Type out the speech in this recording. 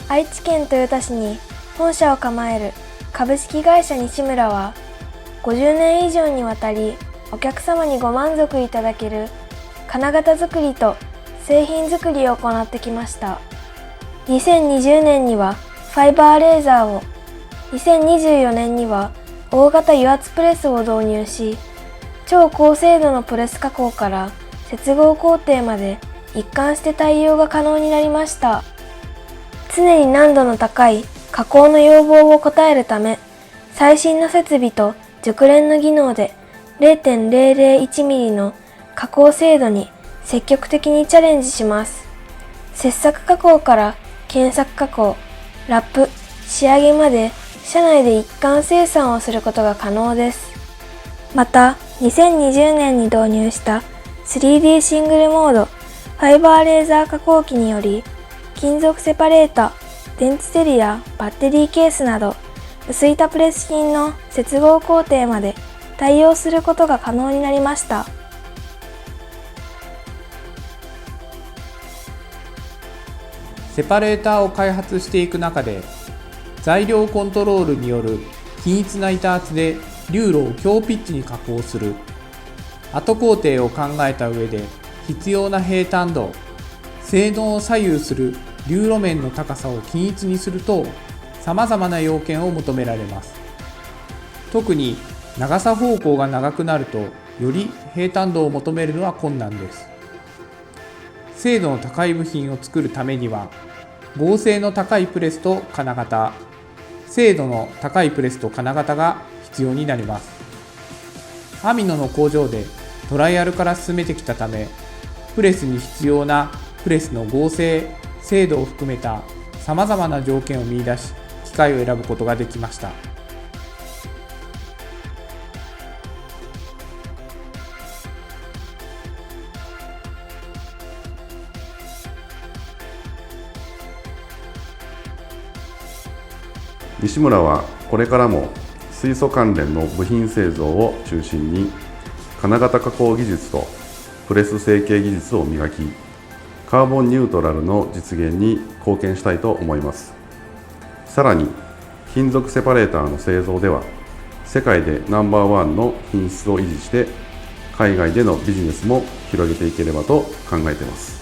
愛知県豊田市に本社を構える株式会社西村は、50年以上にわたりお客様にご満足いただける金型作りと製品作りを行ってきました。2020年にはファイバーレーザーを、2024年には大型油圧プレスを導入し、超高精度のプレス加工から接合工程まで一貫して対応が可能になりました。常に難度の高い加工の要望を応えるため、最新の設備と熟練の技能で 0.001 ミリの加工精度に積極的にチャレンジします。切削加工から検索加工、ラップ、仕上げまで社内で一貫生産をすることが可能です。また、2020年に導入した 3D シングルモードファイバーレーザー加工機により、金属セパレータ、電池セルやバッテリーケースなど薄板プレス品の接合工程まで対応することが可能になりました。セパレーターを開発していく中で、材料コントロールによる均一な板圧で流路を強ピッチに加工する、後工程を考えた上で必要な平坦度、性能を左右する流路面の高さを均一にすると、様々な要件を求められます。特に長さ方向が長くなると、より平坦度を求めるのは困難です。精度の高い部品を作るためには、合成の高いプレスと金型、精度の高いプレスと金型が必要になります。アミノの工場でトライアルから進めてきたため、プレスに必要なプレスの合成、精度を含めた様々な条件を見出し、機械を選ぶことができました。西村はこれからも水素関連の部品製造を中心に金型加工技術とプレス成形技術を磨き、カーボンニュートラルの実現に貢献したいと思います。さらに金属セパレーターの製造では世界でナンバーワンの品質を維持して、海外でのビジネスも広げていければと考えています。